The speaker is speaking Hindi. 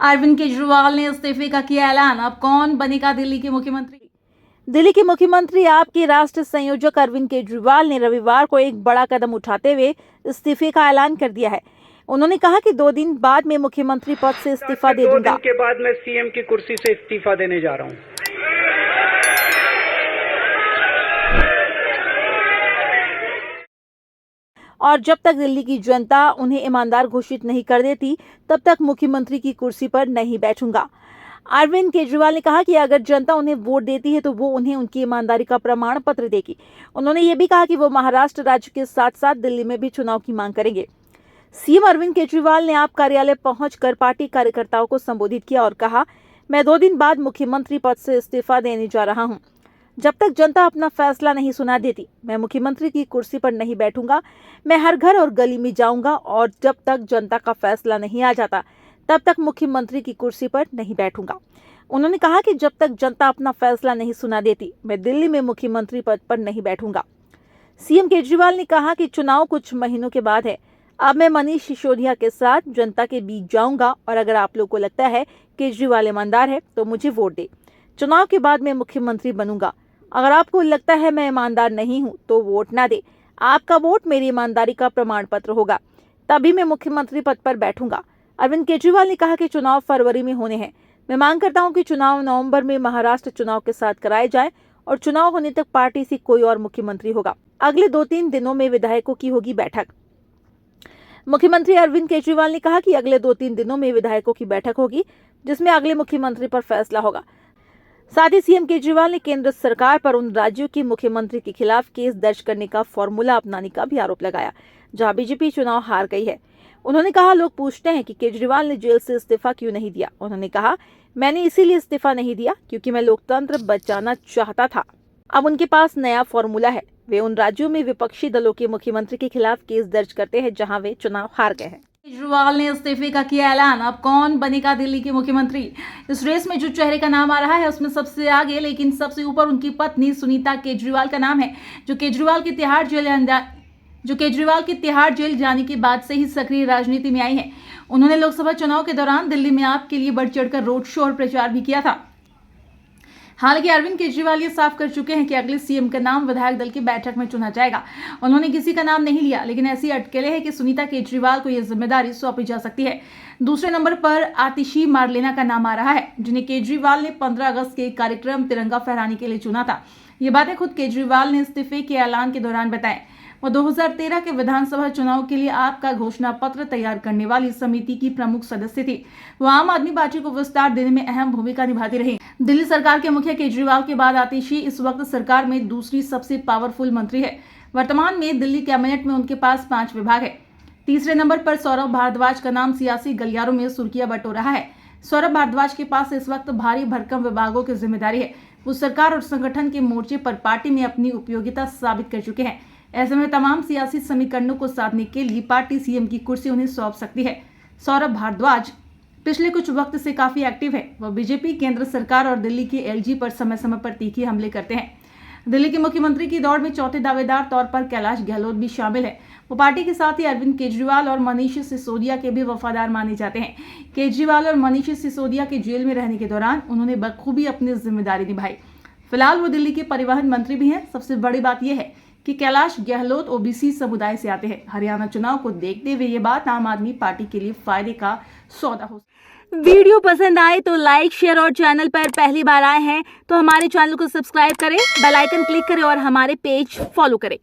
अरविंद केजरीवाल ने इस्तीफे का किया ऐलान। अब कौन बनेगा दिल्ली के मुख्यमंत्री? दिल्ली के मुख्यमंत्री आप के राष्ट्रीय संयोजक अरविंद केजरीवाल ने रविवार को एक बड़ा कदम उठाते हुए इस्तीफे का ऐलान कर दिया है। उन्होंने कहा कि 2 दिन बाद मैं मुख्यमंत्री पद से इस्तीफा दे दूंगा। 2 दिन के बाद मैं सीएम की कुर्सी से इस्तीफा देने जा रहा हूं। और जब तक दिल्ली की जनता उन्हें ईमानदार घोषित नहीं कर देती, तब तक मुख्यमंत्री की कुर्सी पर नहीं बैठूंगा। अरविंद केजरीवाल ने कहा कि अगर जनता उन्हें वोट देती है तो वो उन्हें उनकी ईमानदारी का प्रमाण पत्र देगी। उन्होंने ये भी कहा कि वो महाराष्ट्र राज्य के साथ साथ दिल्ली में भी चुनाव की मांग करेंगे। सीएम अरविंद केजरीवाल ने आप कार्यालय पहुंचकर पार्टी कार्यकर्ताओं को संबोधित किया और कहा, मैं 2 दिन बाद मुख्यमंत्री पद से इस्तीफा देने जा रहा हूं। जब तक जनता अपना फैसला नहीं सुना देती, मैं मुख्यमंत्री की कुर्सी पर नहीं बैठूंगा। मैं हर घर और गली में जाऊंगा और जब तक जनता का फैसला नहीं आ जाता, तब तक मुख्यमंत्री की कुर्सी पर नहीं बैठूंगा। उन्होंने कहा कि जब तक जनता अपना फैसला नहीं सुना देती, मैं दिल्ली में मुख्यमंत्री पद पर नहीं बैठूंगा। सीएम केजरीवाल ने कहा कि चुनाव कुछ महीनों के बाद है। अब मैं मनीष सिसोदिया के साथ जनता के बीच जाऊंगा और अगर आप लोग को लगता है केजरीवाल ईमानदार है तो मुझे वोट दे। चुनाव के बाद मैं मुख्यमंत्री बनूंगा। अगर आपको लगता है मैं ईमानदार नहीं हूं तो वोट ना दे। आपका वोट मेरी ईमानदारी का प्रमाण पत्र होगा, तभी मैं मुख्यमंत्री पद पर बैठूंगा। अरविंद केजरीवाल ने कहा कि चुनाव फरवरी में होने हैं। मैं मांग करता हूं कि चुनाव नवंबर में महाराष्ट्र चुनाव के साथ कराए जाए और चुनाव होने तक पार्टी से कोई और मुख्यमंत्री होगा। अगले 2-3 दिनों में विधायकों की होगी बैठक। मुख्यमंत्री अरविंद केजरीवाल ने कहा कि अगले 2-3 दिनों में विधायकों की बैठक होगी, जिसमें अगले मुख्यमंत्री पर फैसला होगा। साथ ही सीएम केजरीवाल ने केंद्र सरकार पर उन राज्यों के मुख्यमंत्री के खिलाफ केस दर्ज करने का फॉर्मूला अपनाने का भी आरोप लगाया, जहां बीजेपी चुनाव हार गई है। उन्होंने कहा, लोग पूछते हैं कि केजरीवाल ने जेल से इस्तीफा क्यों नहीं दिया। उन्होंने कहा, मैंने इसीलिए इस्तीफा नहीं दिया क्योंकि मैं लोकतंत्र बचाना चाहता था। अब उनके पास नया फॉर्मूला है। वे उन राज्यों में विपक्षी दलों के मुख्यमंत्री के खिलाफ केस दर्ज करते हैं जहां वे चुनाव हार गए हैं। केजरीवाल ने इस्तीफे का किया ऐलान। अब कौन बनेगा दिल्ली के मुख्यमंत्री? इस रेस में जो चेहरे का नाम आ रहा है उसमें सबसे आगे लेकिन सबसे ऊपर उनकी पत्नी सुनीता केजरीवाल का नाम है, जो केजरीवाल के तिहाड़ जेल जाने के बाद से ही सक्रिय राजनीति में आई है। उन्होंने लोकसभा चुनाव के दौरान दिल्ली में आप के लिए बढ़ चढ़कर रोड शो और प्रचार भी किया था। हालांकि अरविंद केजरीवाल ये साफ कर चुके हैं कि अगले सीएम का नाम विधायक दल की बैठक में चुना जाएगा। उन्होंने किसी का नाम नहीं लिया, लेकिन ऐसी अटकलें हैं कि सुनीता केजरीवाल को यह जिम्मेदारी सौंपी जा सकती है। दूसरे नंबर पर आतिशी मारलेना का नाम आ रहा है, जिन्हें केजरीवाल ने 15 अगस्त के कार्यक्रम तिरंगा फहराने के लिए चुना था। ये बातें खुद केजरीवाल ने इस्तीफे के ऐलान के दौरान बताएं। वो 2013 के विधानसभा चुनाव के लिए आपका घोषणा पत्र तैयार करने वाली समिति की प्रमुख सदस्य थी। वो आम आदमी पार्टी को विस्तार देने में अहम भूमिका निभाती रही। दिल्ली सरकार के मुखिया केजरीवाल के बाद आतिशी इस वक्त सरकार में दूसरी सबसे पावरफुल मंत्री है। वर्तमान में दिल्ली कैबिनेट में उनके पास 5 विभाग है। तीसरे नंबर पर सौरभ भारद्वाज का नाम सियासी गलियारों में सुर्खियां बटोर रहा है। सौरभ भारद्वाज के पास इस वक्त भारी भरकम विभागों की जिम्मेदारी है। वो सरकार और संगठन के मोर्चे पर पार्टी में अपनी उपयोगिता साबित कर चुके हैं। ऐसे में तमाम सियासी समीकरणों को साधने के लिए पार्टी सीएम की कुर्सी उन्हें सौंप सकती है। सौरभ भारद्वाज पिछले कुछ वक्त से काफी एक्टिव है। वह बीजेपी, केंद्र सरकार और दिल्ली के एलजी पर समय समय पर तीखे हमले करते हैं। दिल्ली के मुख्यमंत्री की दौड़ में चौथे दावेदार तौर पर कैलाश गहलोत भी शामिल है। वो पार्टी के साथ ही अरविंद केजरीवाल और मनीष सिसोदिया के भी वफादार माने जाते हैं। केजरीवाल और मनीष सिसोदिया के जेल में रहने के दौरान उन्होंने बखूबी अपनी जिम्मेदारी निभाई। फिलहाल वो दिल्ली के परिवहन मंत्री भी हैं। सबसे बड़ी बात यह है कि कैलाश गहलोत ओबीसी समुदाय से आते हैं। हरियाणा चुनाव को देखते हुए ये बात आम आदमी पार्टी के लिए फायदे का सौदा हो। वीडियो पसंद आए तो लाइक, शेयर और चैनल पर पहली बार आए हैं तो हमारे चैनल को सब्सक्राइब करें, बेल आइकन क्लिक करें और हमारे पेज फॉलो करें।